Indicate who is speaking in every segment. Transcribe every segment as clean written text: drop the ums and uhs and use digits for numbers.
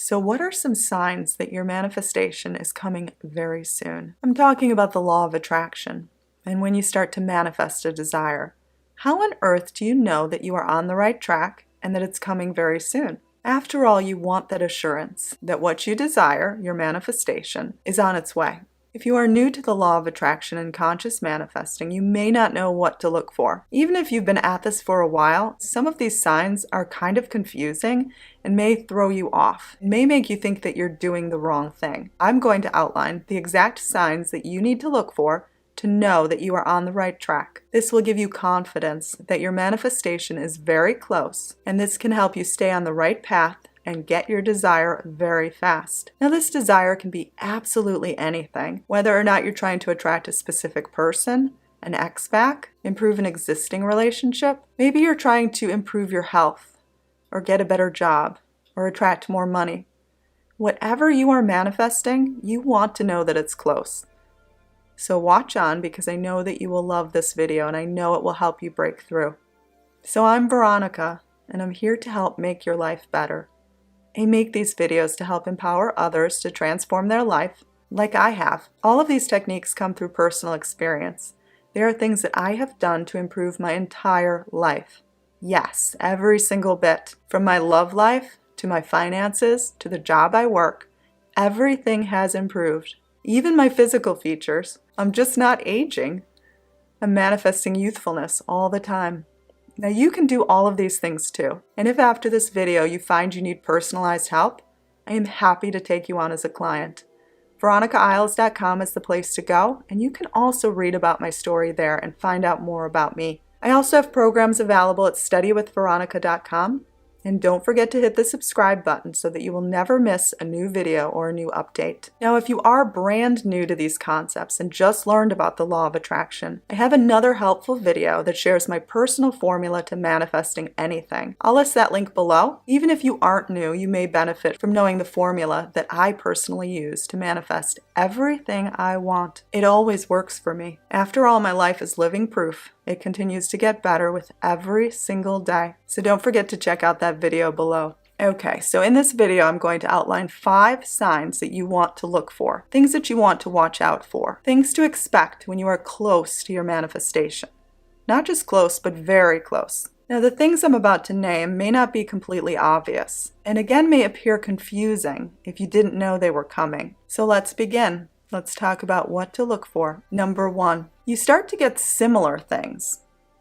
Speaker 1: So what are some signs that your manifestation is coming very soon? I'm talking about the law of attraction. And when you start to manifest a desire, how on earth do you know that you are on the right track and that it's coming very soon? After all, you want that assurance that what you desire, your manifestation, is on its way. If you are new to the law of attraction and conscious manifesting, you may not know what to look for. Even if you've been at this for a while, some of these signs are kind of confusing and may throw you off. It may make you think that you're doing the wrong thing. I'm going to outline the exact signs that you need to look for to know that you are on the right track. This will give you confidence that your manifestation is very close, and this can help you stay on the right path and get your desire very fast. Now, this desire can be absolutely anything, whether or not you're trying to attract a specific person, an ex back, improve an existing relationship. Maybe you're trying to improve your health, or get a better job, or attract more money. Whatever you are manifesting, you want to know that it's close. So watch on, because I know that you will love this video and I know it will help you break through. So I'm Veronica, and I'm here to help make your life better. I make these videos to help empower others to transform their life like I have. All of these techniques come through personal experience. They are things that I have done to improve my entire life. Yes, every single bit. From my love life, to my finances, to the job I work, everything has improved. Even my physical features. I'm just not aging. I'm manifesting youthfulness all the time. Now you can do all of these things too. And if after this video you find you need personalized help, I am happy to take you on as a client. VeronicaIsles.com is the place to go, and you can also read about my story there and find out more about me. I also have programs available at StudyWithVeronica.com. And don't forget to hit the subscribe button so that you will never miss a new video or a new update. Now, if you are brand new to these concepts and just learned about the law of attraction, I have another helpful video that shares my personal formula to manifesting anything. I'll list that link below. Even if you aren't new, you may benefit from knowing the formula that I personally use to manifest everything I want. It always works for me. After all, my life is living proof. It continues to get better with every single day. So don't forget to check out that video below. Okay, so in this video, I'm going to outline 5 signs that you want to look for, things that you want to watch out for, things to expect when you are close to your manifestation. Not just close, but very close. Now, the things I'm about to name may not be completely obvious, and again may appear confusing if you didn't know they were coming. So let's begin. Let's talk about what to look for. Number 1, you start to get similar things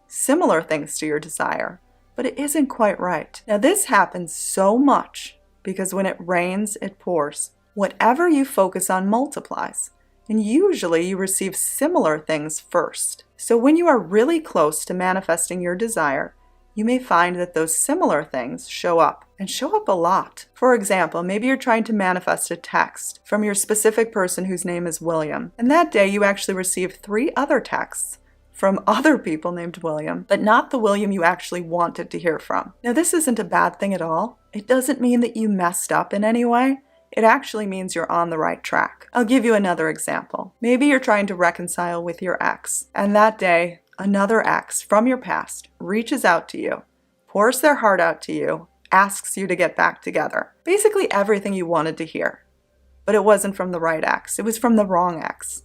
Speaker 1: to your desire, but it isn't quite right. Now, this happens so much because when it rains, it pours. Whatever you focus on multiplies, and usually you receive similar things first. So when you are really close to manifesting your desire, you may find that those similar things show up, and show up a lot. For example, maybe you're trying to manifest a text from your specific person whose name is William, and that day you actually receive 3 other texts from other people named William, but not the William you actually wanted to hear from. Now, this isn't a bad thing at all. It doesn't mean that you messed up in any way. It actually means you're on the right track. I'll give you another example. Maybe you're trying to reconcile with your ex, and that day, another ex from your past reaches out to you, pours their heart out to you, asks you to get back together. Basically everything you wanted to hear. But it wasn't from the right ex. It was from the wrong ex.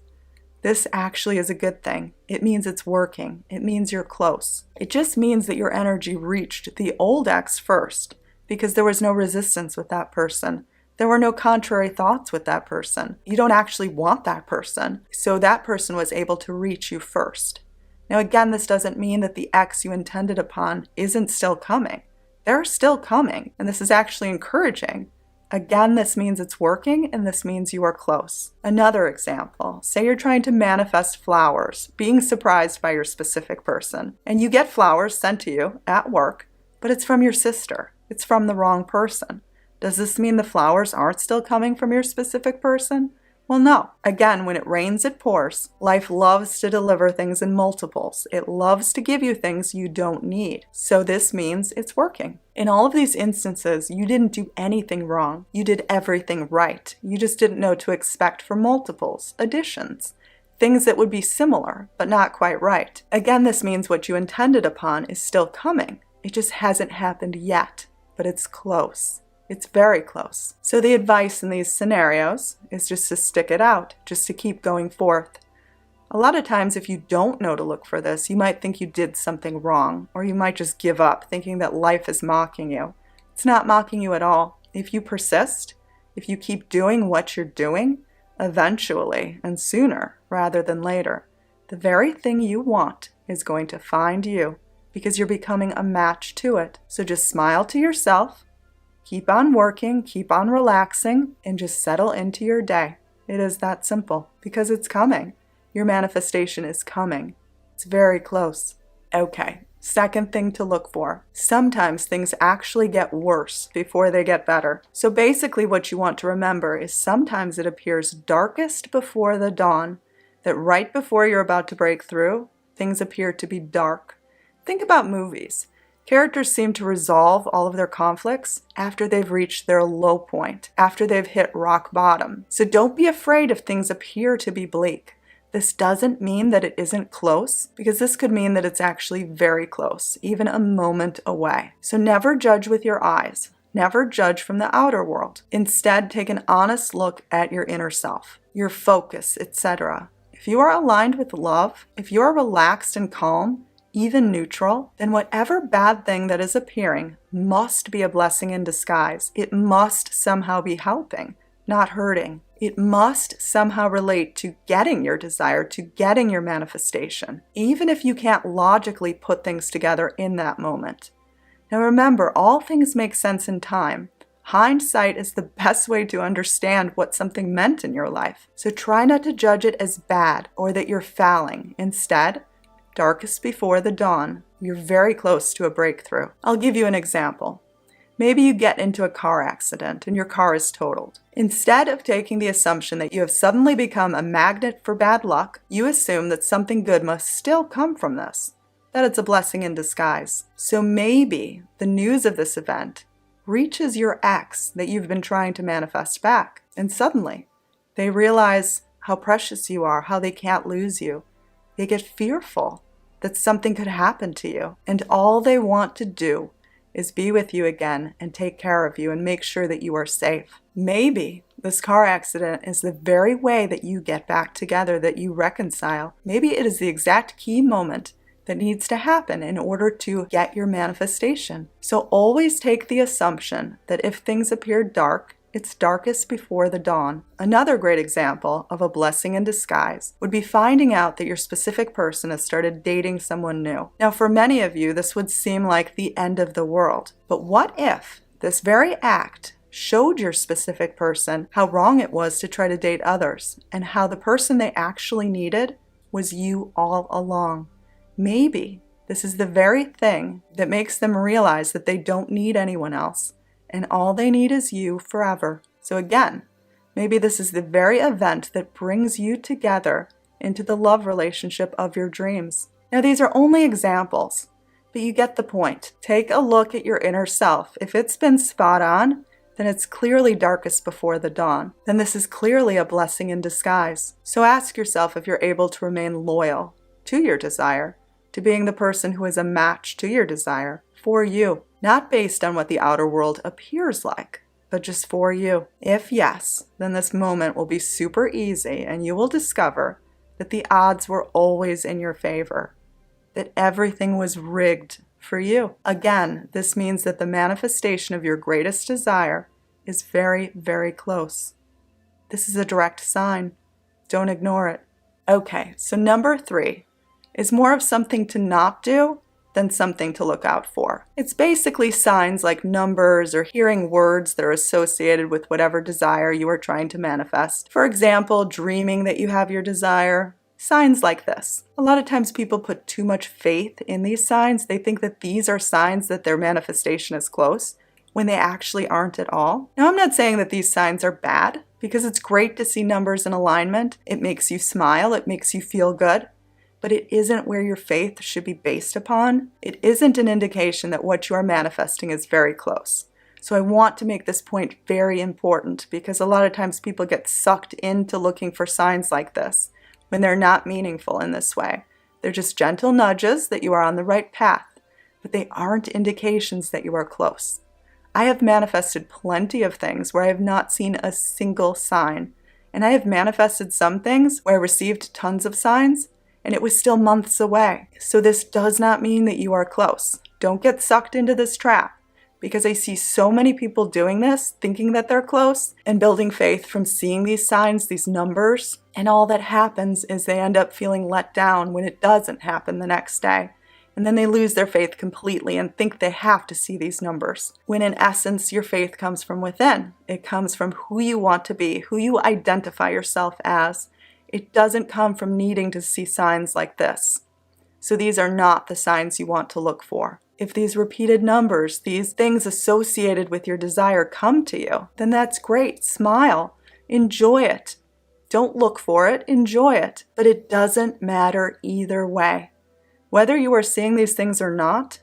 Speaker 1: This actually is a good thing. It means it's working. It means you're close. It just means that your energy reached the old ex first because there was no resistance with that person. There were no contrary thoughts with that person. You don't actually want that person. So that person was able to reach you first. Now, again, this doesn't mean that the ex you intended upon isn't still coming. They're still coming, and this is actually encouraging. Again, this means it's working, and this means you are close. Another example, say you're trying to manifest flowers, being surprised by your specific person, and you get flowers sent to you at work, but it's from your sister. It's from the wrong person. Does this mean the flowers aren't still coming from your specific person? Well, no. Again, when it rains, it pours. Life loves to deliver things in multiples. It loves to give you things you don't need. So this means it's working. In all of these instances, you didn't do anything wrong. You did everything right. You just didn't know to expect for multiples, additions, things that would be similar, but not quite right. Again, this means what you intended upon is still coming. It just hasn't happened yet, but it's close. It's very close. So the advice in these scenarios is just to stick it out, just to keep going forth. A lot of times if you don't know to look for this, you might think you did something wrong, or you might just give up thinking that life is mocking you. It's not mocking you at all. If you persist, if you keep doing what you're doing, eventually and sooner rather than later, the very thing you want is going to find you because you're becoming a match to it. So just smile to yourself, keep on working, keep on relaxing, and just settle into your day. It is that simple because it's coming. Your manifestation is coming. It's very close. Okay, second thing to look for. Sometimes things actually get worse before they get better. So basically what you want to remember is sometimes it appears darkest before the dawn, that right before you're about to break through, things appear to be dark. Think about movies. Characters seem to resolve all of their conflicts after they've reached their low point, after they've hit rock bottom. So don't be afraid if things appear to be bleak. This doesn't mean that it isn't close, because this could mean that it's actually very close, even a moment away. So never judge with your eyes. Never judge from the outer world. Instead, take an honest look at your inner self, your focus, etc. If you are aligned with love, if you are relaxed and calm, even neutral, then whatever bad thing that is appearing must be a blessing in disguise. It must somehow be helping, not hurting. It must somehow relate to getting your desire, to getting your manifestation, even if you can't logically put things together in that moment. Now remember, all things make sense in time. Hindsight is the best way to understand what something meant in your life. So try not to judge it as bad or that you're failing. Instead, darkest before the dawn, you're very close to a breakthrough. I'll give you an example. Maybe you get into a car accident and your car is totaled. Instead of taking the assumption that you have suddenly become a magnet for bad luck, you assume that something good must still come from this, that it's a blessing in disguise. So maybe the news of this event reaches your ex that you've been trying to manifest back, and suddenly they realize how precious you are, how they can't lose you. They get fearful that something could happen to you, and all they want to do is be with you again and take care of you and make sure that you are safe. Maybe this car accident is the very way that you get back together, that you reconcile. Maybe it is the exact key moment that needs to happen in order to get your manifestation. So always take the assumption that if things appear dark, it's darkest before the dawn. Another great example of a blessing in disguise would be finding out that your specific person has started dating someone new. Now, for many of you, this would seem like the end of the world. But what if this very act showed your specific person how wrong it was to try to date others, and how the person they actually needed was you all along? Maybe this is the very thing that makes them realize that they don't need anyone else, and all they need is you forever. So again, maybe this is the very event that brings you together into the love relationship of your dreams. Now, these are only examples, but you get the point. Take a look at your inner self. If it's been spot on, then it's clearly darkest before the dawn. Then this is clearly a blessing in disguise. So ask yourself if you're able to remain loyal to your desire, to being the person who is a match to your desire for you. Not based on what the outer world appears like, but just for you. If yes, then this moment will be super easy and you will discover that the odds were always in your favor, that everything was rigged for you. Again, this means that the manifestation of your greatest desire is very, very close. This is a direct sign. Don't ignore it. Okay, so number 3 is more of something to not do than something to look out for. It's basically signs like numbers or hearing words that are associated with whatever desire you are trying to manifest. For example, dreaming that you have your desire. Signs like this. A lot of times people put too much faith in these signs. They think that these are signs that their manifestation is close, when they actually aren't at all. Now, I'm not saying that these signs are bad, because it's great to see numbers in alignment. It makes you smile. It makes you feel good. But it isn't where your faith should be based upon. It isn't an indication that what you are manifesting is very close. So I want to make this point very important, because a lot of times people get sucked into looking for signs like this when they're not meaningful in this way. They're just gentle nudges that you are on the right path, but they aren't indications that you are close. I have manifested plenty of things where I have not seen a single sign. And I have manifested some things where I received tons of signs and it was still months away. So this does not mean that you are close. Don't get sucked into this trap, because I see so many people doing this, thinking that they're close and building faith from seeing these signs, these numbers. And all that happens is they end up feeling let down when it doesn't happen the next day. And then they lose their faith completely and think they have to see these numbers. When in essence, your faith comes from within. It comes from who you want to be, who you identify yourself as. It doesn't come from needing to see signs like this. So these are not the signs you want to look for. If these repeated numbers, these things associated with your desire come to you, then that's great. Smile. Enjoy it. Don't look for it. Enjoy it. But it doesn't matter either way. Whether you are seeing these things or not,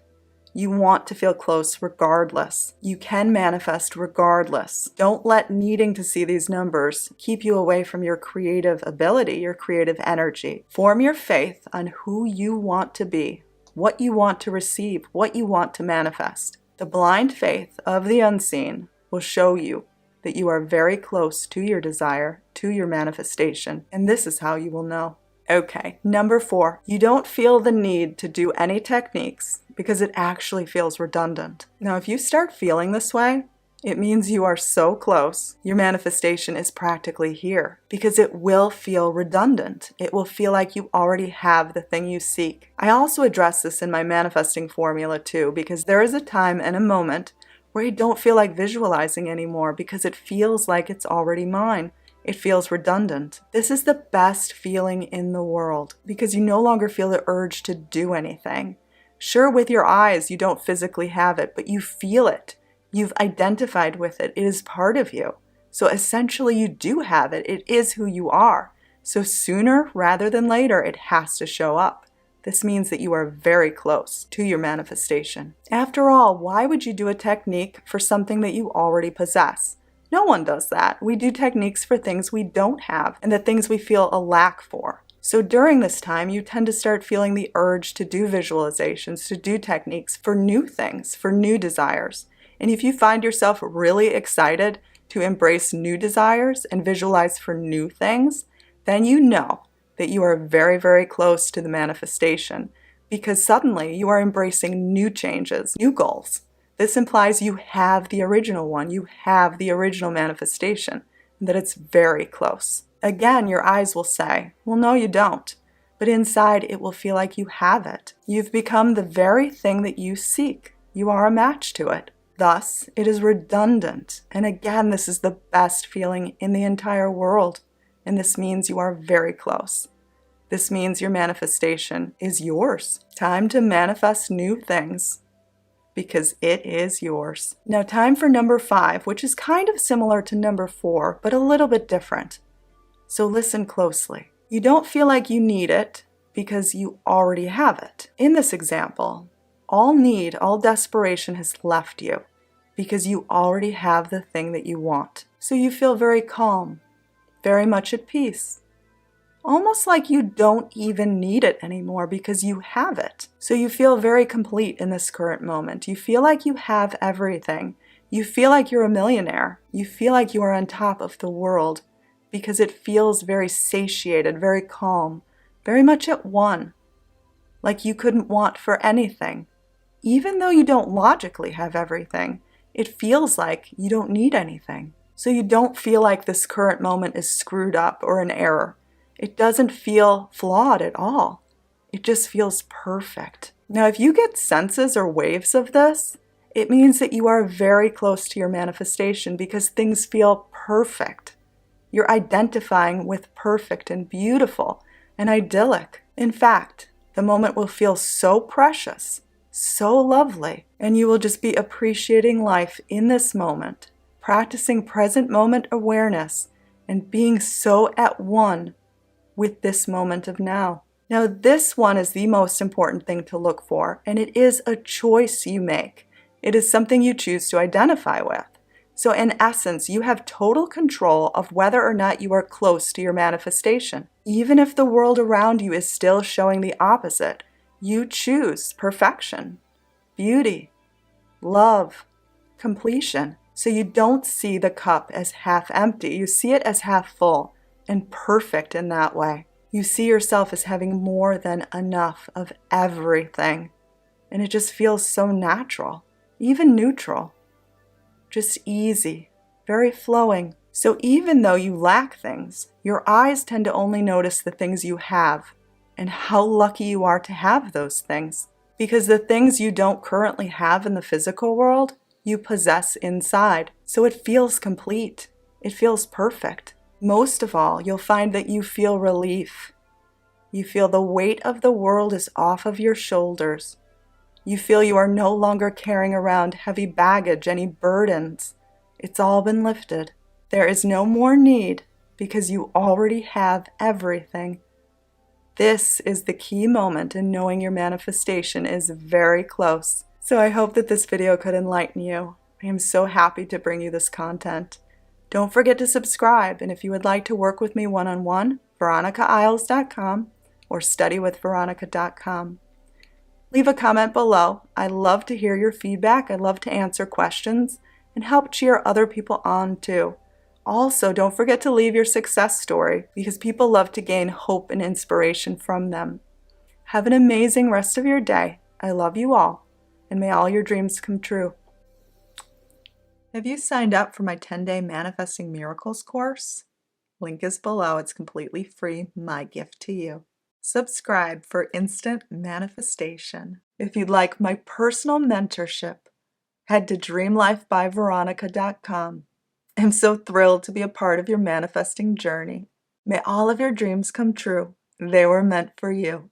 Speaker 1: you want to feel close regardless. You can manifest regardless. Don't let needing to see these numbers keep you away from your creative ability, your creative energy. Form your faith on who you want to be, what you want to receive, what you want to manifest. The blind faith of the unseen will show you that you are very close to your desire, to your manifestation, and this is how you will know. Okay, number 4, you don't feel the need to do any techniques because it actually feels redundant. Now, if you start feeling this way, it means you are so close, your manifestation is practically here, because it will feel redundant. It will feel like you already have the thing you seek. I also address this in my manifesting formula too, because there is a time and a moment where you don't feel like visualizing anymore because it feels like it's already mine. It feels redundant. This is the best feeling in the world because you no longer feel the urge to do anything. Sure, with your eyes, you don't physically have it, but you feel it. You've identified with it. It is part of you. So essentially, you do have it. It is who you are. So sooner rather than later, it has to show up. This means that you are very close to your manifestation. After all, why would you do a technique for something that you already possess? No one does that. We do techniques for things we don't have and the things we feel a lack for. So during this time, you tend to start feeling the urge to do visualizations, to do techniques for new things, for new desires. And if you find yourself really excited to embrace new desires and visualize for new things, then you know that you are very, very close to the manifestation because suddenly you are embracing new changes, new goals. This implies you have the original one, you have the original manifestation, and that it's very close. Again, your eyes will say, well, no, you don't. But inside, it will feel like you have it. You've become the very thing that you seek. You are a match to it. Thus, it is redundant. And again, this is the best feeling in the entire world. And this means you are very close. This means your manifestation is yours. Time to manifest new things, because it is yours. Now, time for number 5, which is kind of similar to number 4, but a little bit different. So listen closely. You don't feel like you need it because you already have it. In this example, all need, all desperation has left you because you already have the thing that you want. So you feel very calm, very much at peace. Almost like you don't even need it anymore because you have it. So you feel very complete in this current moment. You feel like you have everything. You feel like you're a millionaire. You feel like you are on top of the world because it feels very satiated, very calm, very much at one. Like you couldn't want for anything. Even though you don't logically have everything, it feels like you don't need anything. So you don't feel like this current moment is screwed up or an error. It doesn't feel flawed at all. It just feels perfect. Now, if you get senses or waves of this, it means that you are very close to your manifestation because things feel perfect. You're identifying with perfect and beautiful and idyllic. In fact, the moment will feel so precious, so lovely, and you will just be appreciating life in this moment, practicing present moment awareness, and being so at one with this moment of now. Now, this one is the most important thing to look for, and it is a choice you make. It is something you choose to identify with. So in essence, you have total control of whether or not you are close to your manifestation. Even if the world around you is still showing the opposite, you choose perfection, beauty, love, completion. So you don't see the cup as half empty. You see it as half full and perfect in that way. You see yourself as having more than enough of everything. And it just feels so natural, even neutral, just easy, very flowing. So even though you lack things, your eyes tend to only notice the things you have and how lucky you are to have those things. Because the things you don't currently have in the physical world, you possess inside. So it feels complete. It feels perfect. Most of all, you'll find that you feel relief. You feel the weight of the world is off of your shoulders. You feel you are no longer carrying around heavy baggage, any burdens. It's all been lifted. There is no more need because you already have everything. This is the key moment in knowing your manifestation is very close. So I hope that this video could enlighten you. I am so happy to bring you this content. Don't forget to subscribe, and if you would like to work with me one-on-one, veronicaisles.com or studywithveronica.com. Leave a comment below. I love to hear your feedback. I love to answer questions and help cheer other people on too. Also, don't forget to leave your success story because people love to gain hope and inspiration from them. Have an amazing rest of your day. I love you all, and may all your dreams come true. Have you signed up for my 10-day Manifesting Miracles course? Link is below. It's completely free. My gift to you. Subscribe for instant manifestation. If you'd like my personal mentorship, head to dreamlifebyveronica.com. I'm so thrilled to be a part of your manifesting journey. May all of your dreams come true. They were meant for you.